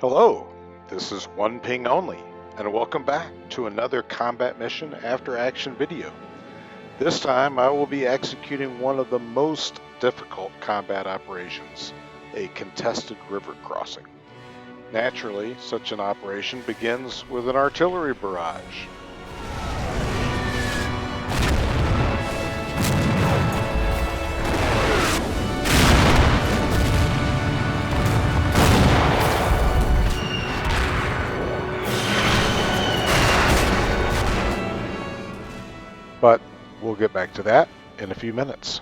Hello, this is OnePingOnly, and welcome back to another combat mission after action video. This time I will be executing one of the most difficult combat operations, a contested river crossing. Naturally, such an operation begins with an artillery barrage. But we'll get back to that in a few minutes.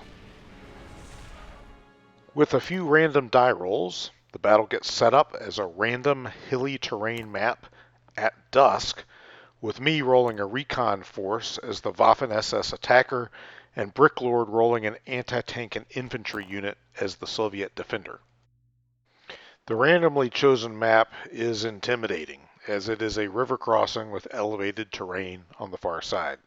With a few random die rolls, the battle gets set up as a random hilly terrain map at dusk, with me rolling a recon force as the Waffen-SS attacker and Bricklord rolling an anti-tank and infantry unit as the Soviet defender. The randomly chosen map is intimidating, as it is a river crossing with elevated terrain on the far side.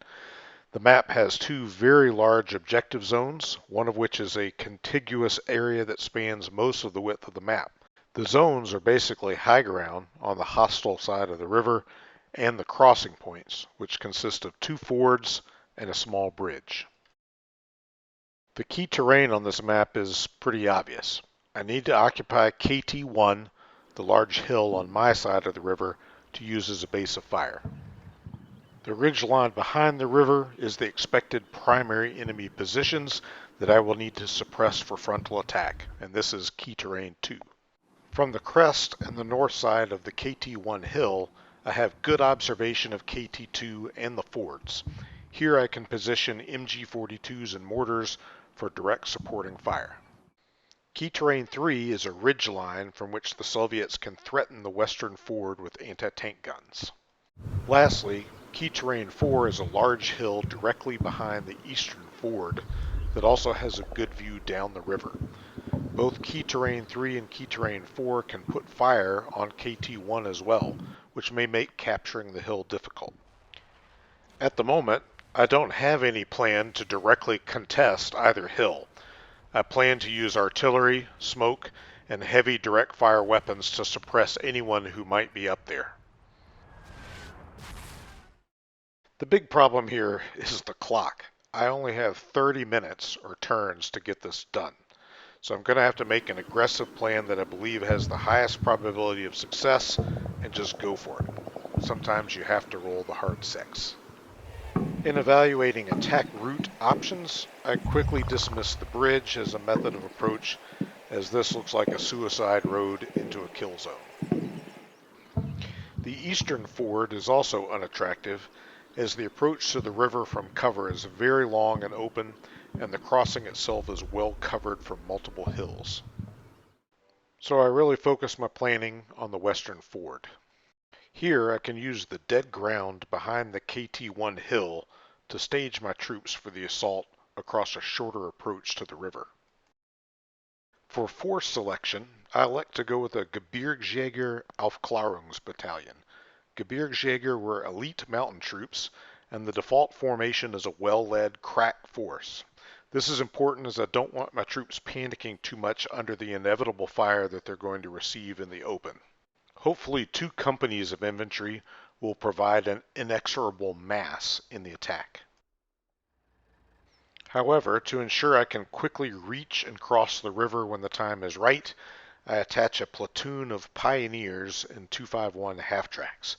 The map has two very large objective zones, one of which is a contiguous area that spans most of the width of the map. The zones are basically high ground on the hostile side of the river and the crossing points, which consist of two fords and a small bridge. The key terrain on this map is pretty obvious. I need to occupy KT1, the large hill on my side of the river, to use as a base of fire. The ridgeline behind the river is the expected primary enemy positions that I will need to suppress for frontal attack, and this is key terrain 2. From the crest and the north side of the KT1 hill, I have good observation of KT2 and the fords. Here I can position MG42s and mortars for direct supporting fire. Key terrain 3 is a ridgeline from which the Soviets can threaten the western ford with anti-tank guns. Lastly, Key Terrain 4 is a large hill directly behind the eastern ford that also has a good view down the river. Both Key Terrain 3 and Key Terrain 4 can put fire on KT1 as well, which may make capturing the hill difficult. At the moment, I don't have any plan to directly contest either hill. I plan to use artillery, smoke, and heavy direct fire weapons to suppress anyone who might be up there. The big problem here is the clock. I only have 30 minutes or turns to get this done. So I'm going to have to make an aggressive plan that I believe has the highest probability of success and just go for it. Sometimes you have to roll the hard 6. In evaluating attack route options, I quickly dismiss the bridge as a method of approach, as this looks like a suicide road into a kill zone. The eastern ford is also unattractive, as the approach to the river from cover is very long and open, and the crossing itself is well covered from multiple hills. So I really focus my planning on the western ford. Here I can use the dead ground behind the KT1 hill to stage my troops for the assault across a shorter approach to the river. For force selection, I elect to go with a Gebirgsjaeger Battalion. Gebirgsjaeger were elite mountain troops, and the default formation is a well-led crack force. This is important as I don't want my troops panicking too much under the inevitable fire that they're going to receive in the open. Hopefully 2 companies of infantry will provide an inexorable mass in the attack. However, to ensure I can quickly reach and cross the river when the time is right, I attach a platoon of pioneers in 251 half-tracks.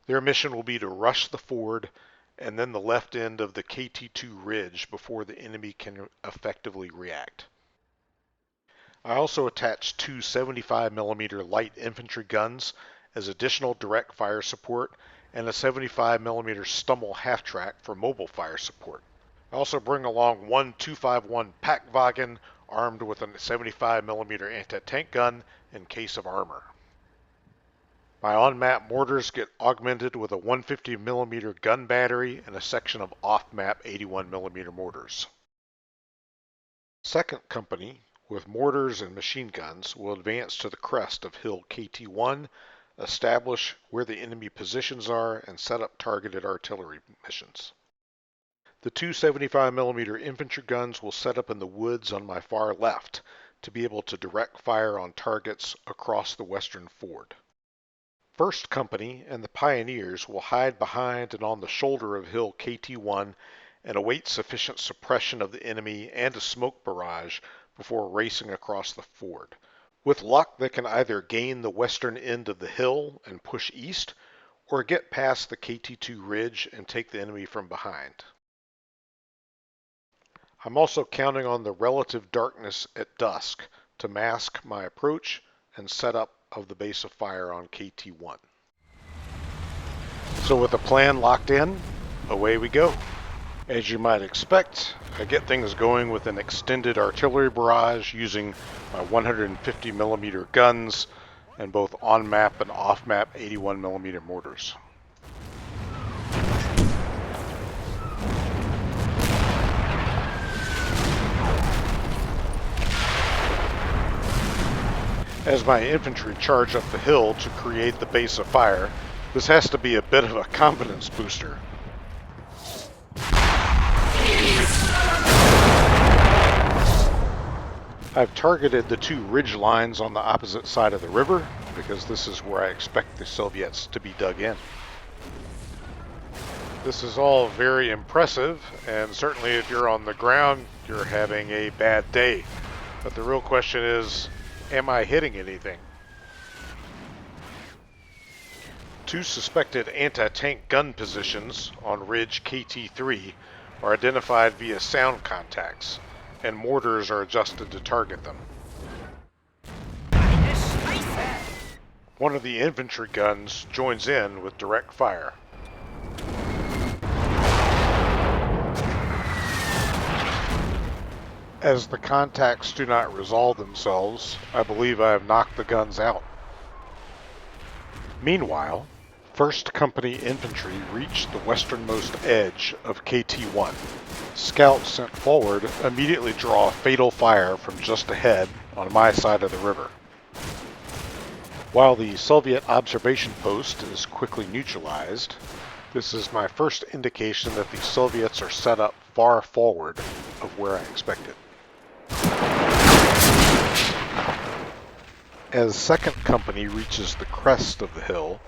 Their mission will be to rush the ford and then the left end of the KT2 ridge before the enemy can effectively react. I also attach 2 75mm light infantry guns as additional direct fire support and a 75mm Stummel half-track for mobile fire support. I also bring along 1 251 Packwagen armed with a 75mm anti-tank gun in case of armor. My on-map mortars get augmented with a 150mm gun battery and a section of off-map 81mm mortars. Second company, with mortars and machine guns, will advance to the crest of Hill KT1, establish where the enemy positions are, and set up targeted artillery missions. The 2 75mm infantry guns will set up in the woods on my far left to be able to direct fire on targets across the western ford. First Company and the Pioneers will hide behind and on the shoulder of Hill KT-1 and await sufficient suppression of the enemy and a smoke barrage before racing across the ford. With luck, they can either gain the western end of the hill and push east, or get past the KT-2 ridge and take the enemy from behind. I'm also counting on the relative darkness at dusk to mask my approach and setup of the base of fire on KT-1. So with the plan locked in, away we go. As you might expect, I get things going with an extended artillery barrage using my 150mm guns and both on-map and off-map 81mm mortars. As my infantry charge up the hill to create the base of fire, this has to be a bit of a confidence booster. I've targeted the two ridge lines on the opposite side of the river because this is where I expect the Soviets to be dug in. This is all very impressive, and certainly if you're on the ground, you're having a bad day. But the real question is, am I hitting anything? Two suspected anti-tank gun positions on Ridge KT-3 are identified via sound contacts, and mortars are adjusted to target them. One of the infantry guns joins in with direct fire. As the contacts do not resolve themselves, I believe I have knocked the guns out. Meanwhile, 1st Company infantry reached the westernmost edge of KT-1. Scouts sent forward immediately draw fatal fire from just ahead on my side of the river. While the Soviet observation post is quickly neutralized, this is my first indication that the Soviets are set up far forward of where I expected. As 2nd Company reaches the crest of the hill,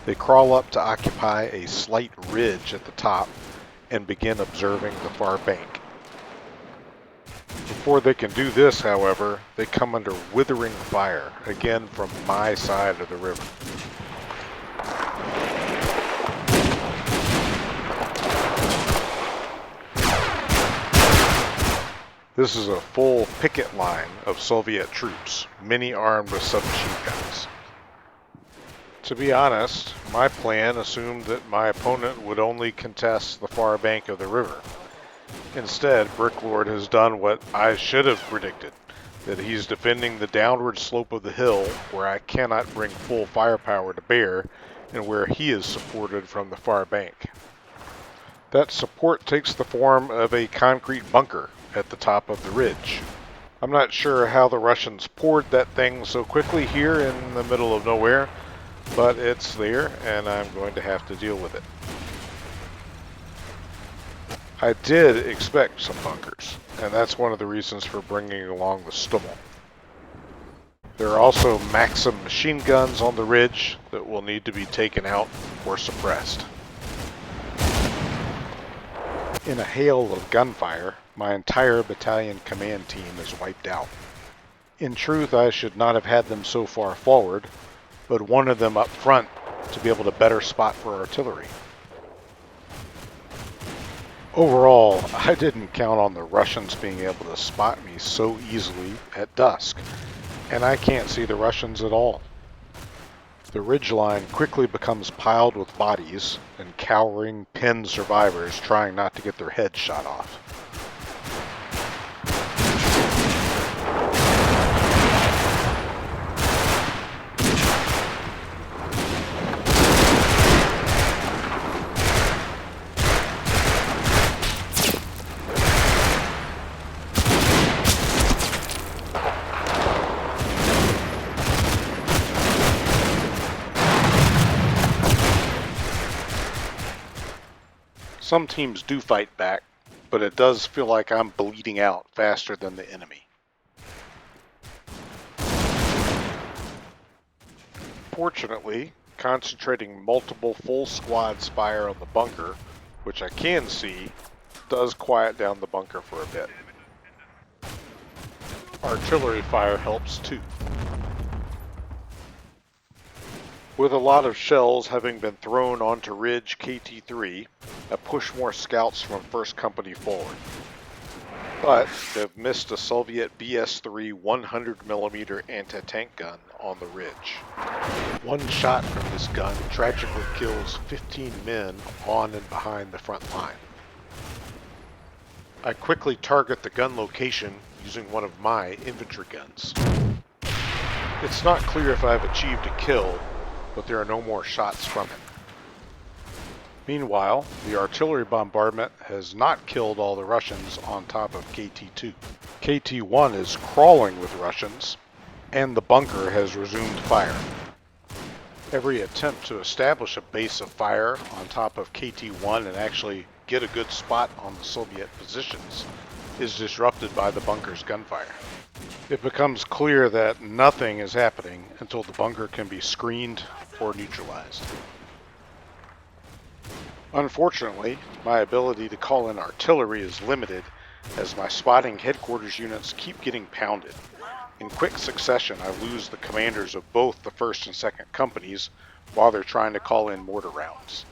they crawl up to occupy a slight ridge at the top and begin observing the far bank. Before they can do this, however, they come under withering fire, again from my side of the river. This is a full picket line of Soviet troops, many armed with submachine guns. To be honest, my plan assumed that my opponent would only contest the far bank of the river. Instead, Bricklord has done what I should have predicted, that he's defending the downward slope of the hill where I cannot bring full firepower to bear and where he is supported from the far bank. That support takes the form of a concrete bunker at the top of the ridge. I'm not sure how the Russians poured that thing so quickly here in the middle of nowhere, but it's there and I'm going to have to deal with it. I did expect some bunkers, and that's one of the reasons for bringing along the Stummel. There are also Maxim machine guns on the ridge that will need to be taken out or suppressed. In a hail of gunfire, my entire battalion command team is wiped out. In truth, I should not have had them so far forward, but wanted them up front to be able to better spot for artillery. Overall, I didn't count on the Russians being able to spot me so easily at dusk, and I can't see the Russians at all. The ridgeline quickly becomes piled with bodies and cowering, pinned survivors trying not to get their heads shot off. Some teams do fight back, but it does feel like I'm bleeding out faster than the enemy. Fortunately, Concentrating multiple full squads fire on the bunker, which I can see, does quiet down the bunker for a bit. Artillery fire helps too. With a lot of shells having been thrown onto Ridge KT-3, I push more scouts from 1st Company forward. But they've missed a Soviet BS-3 100mm anti-tank gun on the ridge. One shot from this gun tragically kills 15 men on and behind the front line. I quickly target the gun location using one of my infantry guns. It's not clear if I've achieved a kill, but there are no more shots from it. Meanwhile, the artillery bombardment has not killed all the Russians on top of KT-2. KT-1 is crawling with Russians, and the bunker has resumed fire. Every attempt to establish a base of fire on top of KT-1 and actually get a good spot on the Soviet positions is disrupted by the bunker's gunfire. It becomes clear that nothing is happening until the bunker can be screened or neutralized. Unfortunately, my ability to call in artillery is limited as my spotting headquarters units keep getting pounded. In quick succession, I lose the commanders of both the 1st and 2nd companies while they're trying to call in mortar rounds.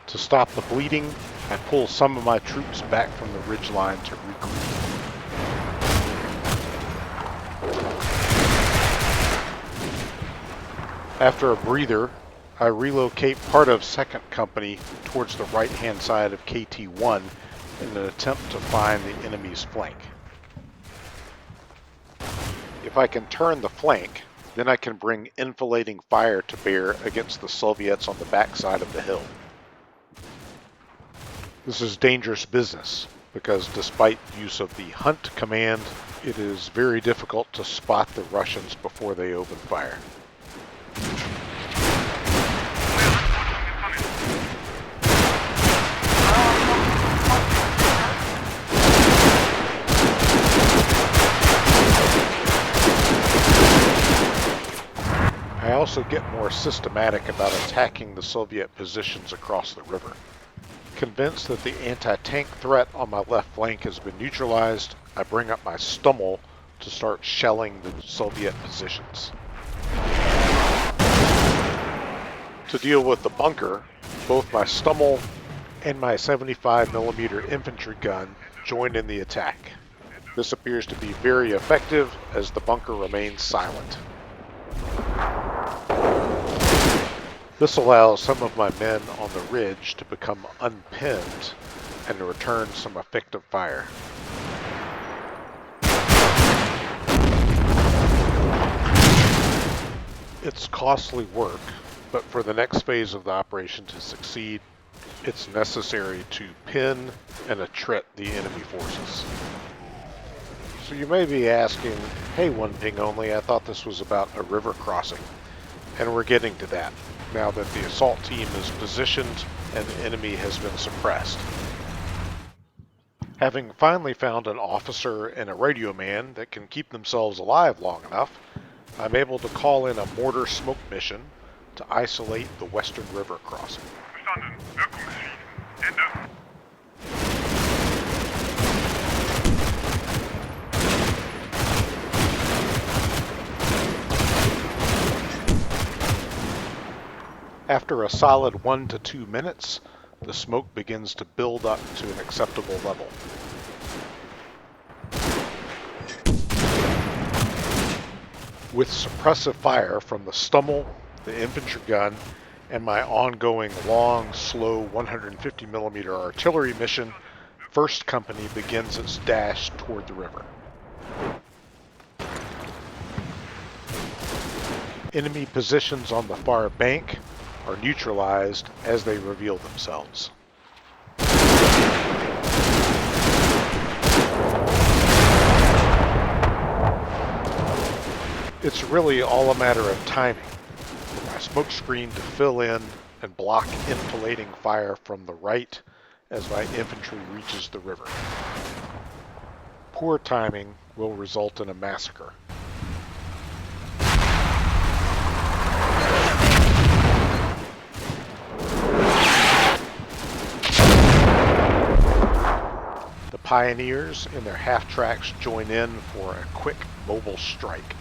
To stop the bleeding, I pull some of my troops back from the ridgeline to regroup. After a breather, I relocate part of 2nd Company towards the right-hand side of KT-1 in an attempt to find the enemy's flank. If I can turn the flank, then I can bring enfilading fire to bear against the Soviets on the backside of the hill. This is dangerous business because despite use of the hunt command, it is very difficult to spot the Russians before they open fire. I also get more systematic about attacking the Soviet positions across the river. Convinced that the anti-tank threat on my left flank has been neutralized, I bring up my Stummel to start shelling the Soviet positions. To deal with the bunker, both my Stummel and my 75mm infantry gun join in the attack. This appears to be very effective as the bunker remains silent. This allows some of my men on the ridge to become unpinned and to return some effective fire. It's costly work, but for the next phase of the operation to succeed, it's necessary to pin and attrit the enemy forces. So you may be asking, hey OnePingOnly, I thought this was about a river crossing. And we're getting to that, now that the assault team is positioned and the enemy has been suppressed. Having finally found an officer and a radio man that can keep themselves alive long enough, I'm able to call in a mortar smoke mission to isolate the Western River crossing. After a solid 1 to 2 minutes, the smoke begins to build up to an acceptable level. With suppressive fire from the Stummel, the infantry gun, and my ongoing long, slow 150mm artillery mission, 1st Company begins its dash toward the river. Enemy positions on the far bank are neutralized as they reveal themselves. It's really all a matter of timing for my smoke screen to fill in and block enfilading fire from the right as my infantry reaches the river. Poor timing will result in a massacre. Pioneers and their half-tracks join in for a quick mobile strike.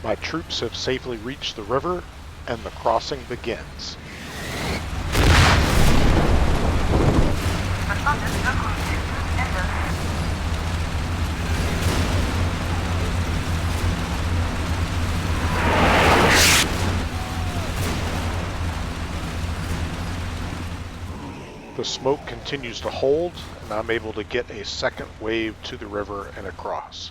My troops have safely reached the river, and the crossing begins. The smoke continues to hold, and I'm able to get a second wave to the river and across.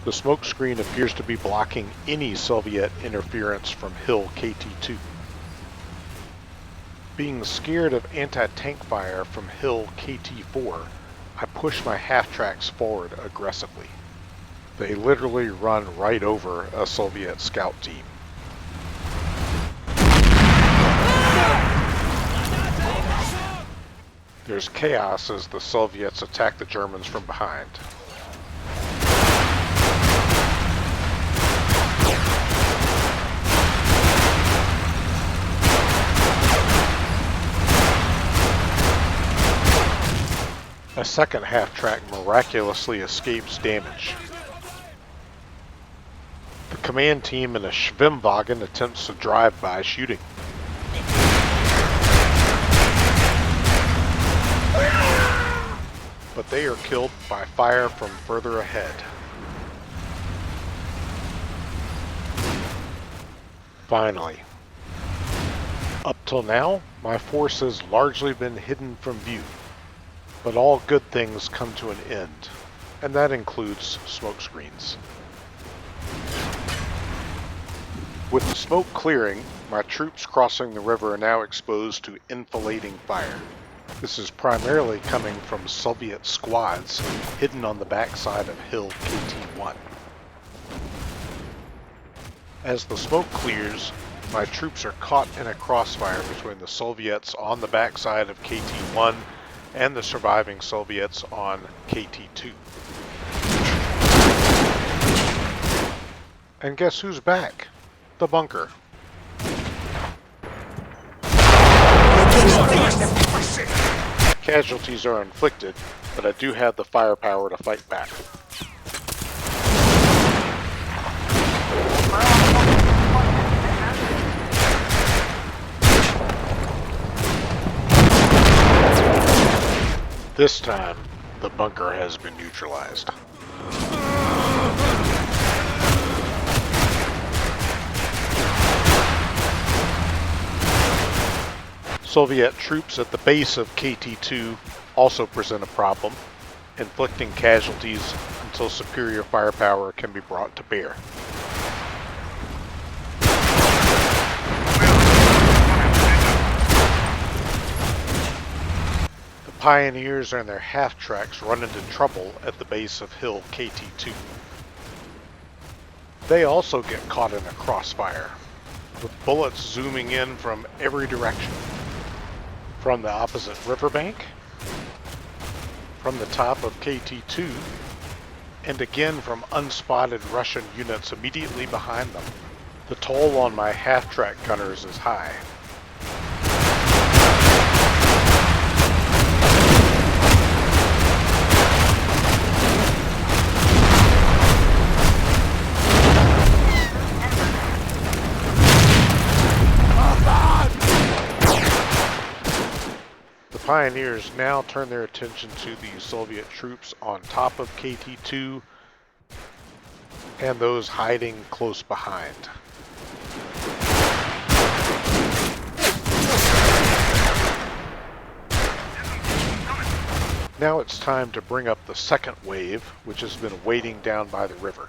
The smoke screen appears to be blocking any Soviet interference from Hill KT-2. Being scared of anti-tank fire from Hill KT-4, I push my half-tracks forward aggressively. They literally run right over a Soviet scout team. There's chaos as the Soviets attack the Germans from behind. A second half-track miraculously escapes damage. The command team in a Schwimmwagen attempts to drive by shooting. But they are killed by fire from further ahead. Finally. Up till now, my force has largely been hidden from view. But all good things come to an end, and that includes smoke screens. With the smoke clearing, my troops crossing the river are now exposed to enfilading fire. This is primarily coming from Soviet squads hidden on the backside of Hill KT-1. As the smoke clears, my troops are caught in a crossfire between the Soviets on the backside of KT-1 and the surviving Soviets on KT-2. And guess who's back? The bunker. Casualties are inflicted, but I do have the firepower to fight back. This time, the bunker has been neutralized. Soviet troops at the base of KT-2 also present a problem, inflicting casualties until superior firepower can be brought to bear. Pioneers and their half-tracks run into trouble at the base of Hill KT-2. They also get caught in a crossfire, with bullets zooming in from every direction. From the opposite riverbank, from the top of KT-2, and again from unspotted Russian units immediately behind them. The toll on my half-track gunners is high. Pioneers now turn their attention to the Soviet troops on top of KT-2 and those hiding close behind. Now it's time to bring up the second wave, which has been waiting down by the river.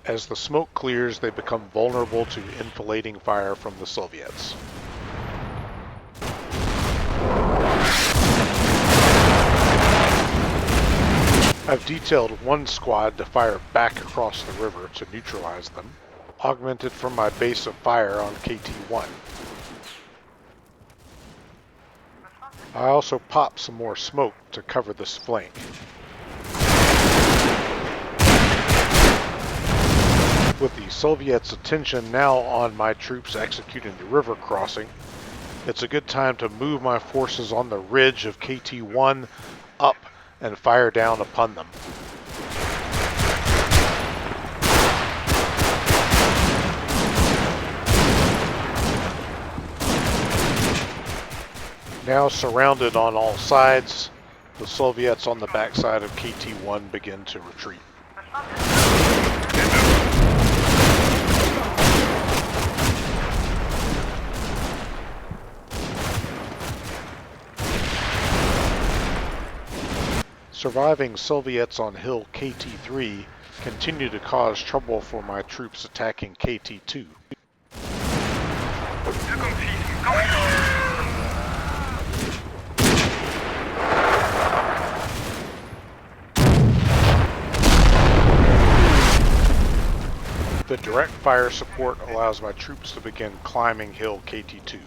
As the smoke clears, they become vulnerable to enfilading fire from the Soviets. I've detailed one squad to fire back across the river to neutralize them, augmented from my base of fire on KT-1. I also popped some more smoke to cover this flank. Soviets' attention now on my troops executing the river crossing, it's a good time to move my forces on the ridge of KT-1 up and fire down upon them. Now surrounded on all sides, the Soviets on the backside of KT-1 begin to retreat. Surviving Soviets on hill KT-3 continue to cause trouble for my troops attacking KT-2. The direct fire support allows my troops to begin climbing hill KT-2.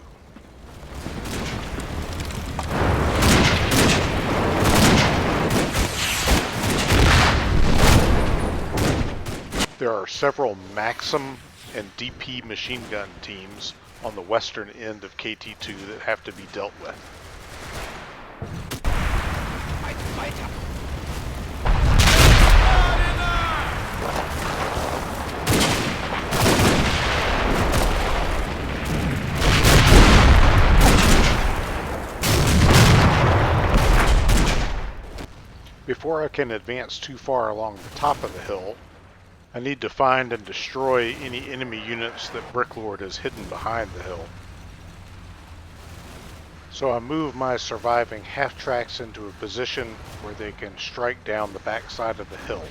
There are several Maxim and DP machine gun teams on the western end of KT-2 that have to be dealt with. Before I can advance too far along the top of the hill, I need to find and destroy any enemy units that Bricklord has hidden behind the hill. So I move my surviving half-tracks into a position where they can strike down the backside of the hill.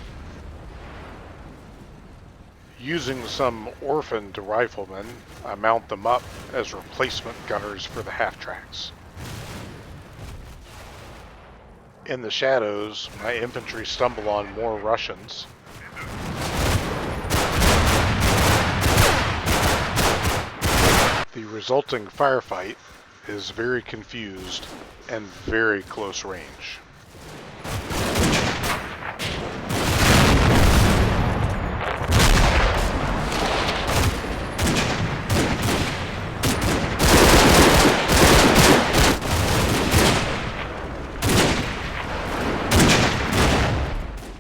Using some orphaned riflemen, I mount them up as replacement gunners for the half-tracks. In the shadows, my infantry stumble on more Russians. The resulting firefight is very confused and very close range.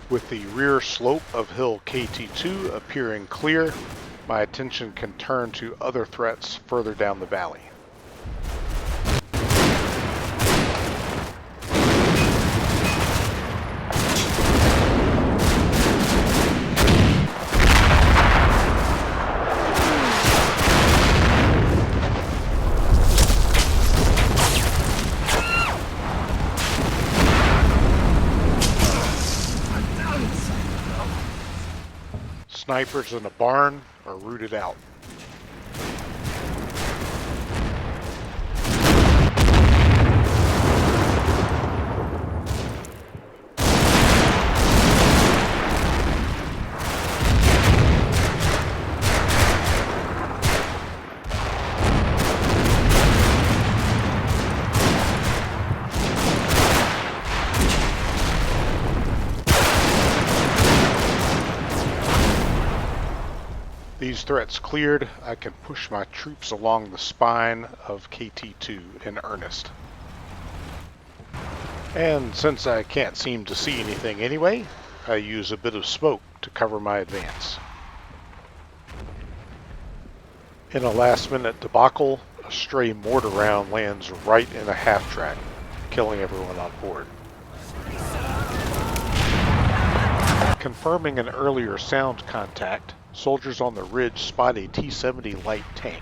With the rear slope of hill KT-2 appearing clear, my attention can turn to other threats further down the valley. Snipers in a barn are rooted out. These threats cleared, I can push my troops along the spine of KT-2 in earnest. And since I can't seem to see anything anyway, I use a bit of smoke to cover my advance. In a last-minute debacle, a stray mortar round lands right in a half-track, killing everyone on board. Confirming an earlier sound contact, soldiers on the ridge spot a T-70 light tank.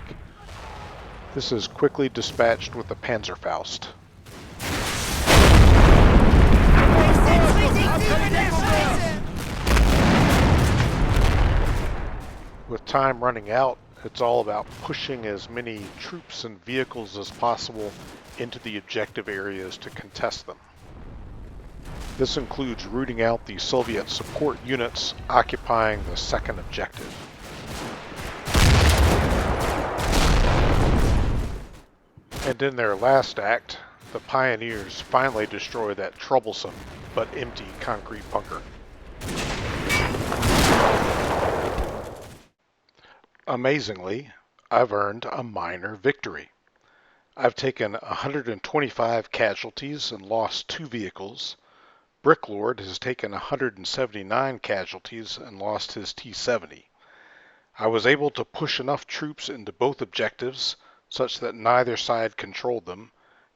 This is quickly dispatched with the Panzerfaust. With time running out, it's all about pushing as many troops and vehicles as possible into the objective areas to contest them. This includes rooting out the Soviet support units occupying the second objective. And in their last act, the pioneers finally destroy that troublesome but empty concrete bunker. Amazingly, I've earned a minor victory. I've taken 125 casualties and lost 2 vehicles. Bricklord has taken 179 casualties and lost his T-70. I was able to push enough troops into both objectives such that neither side controlled them,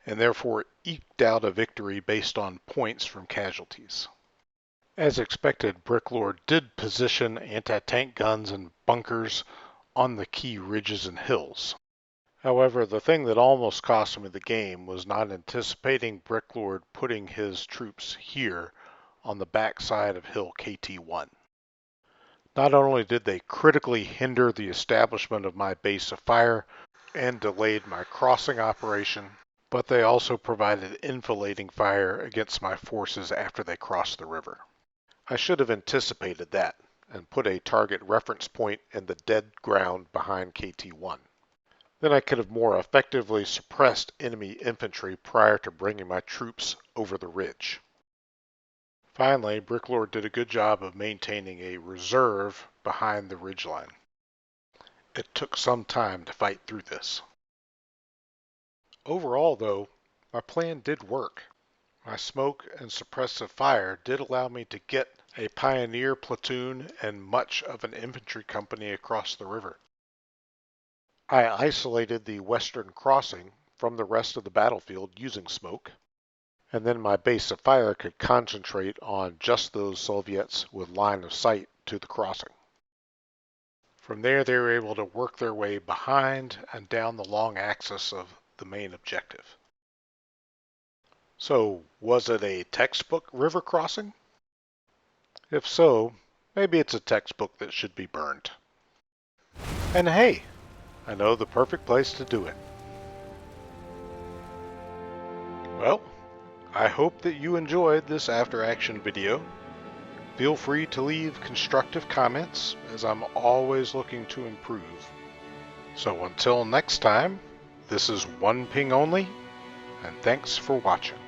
and therefore eked out a victory based on points from casualties. As expected, Bricklord did position anti-tank guns and bunkers on the key ridges and hills. However, the thing that almost cost me the game was not anticipating Bricklord putting his troops here on the backside of Hill KT-1. Not only did they critically hinder the establishment of my base of fire and delayed my crossing operation, but they also provided enfilading fire against my forces after they crossed the river. I should have anticipated that and put a target reference point in the dead ground behind KT-1. Then I could have more effectively suppressed enemy infantry prior to bringing my troops over the ridge. Finally, Bricklord did a good job of maintaining a reserve behind the ridgeline. It took some time to fight through this. Overall, though, my plan did work. My smoke and suppressive fire did allow me to get a pioneer platoon and much of an infantry company across the river. I isolated the western crossing from the rest of the battlefield using smoke, and then my base of fire could concentrate on just those Soviets with line of sight to the crossing. From there, they were able to work their way behind and down the long axis of the main objective. So, was it a textbook river crossing? If so, maybe it's a textbook that should be burned. And hey, I know the perfect place to do it. Well, I hope that you enjoyed this after-action video. Feel free to leave constructive comments, as I'm always looking to improve. So until next time, this is OnePingOnly, and thanks for watching.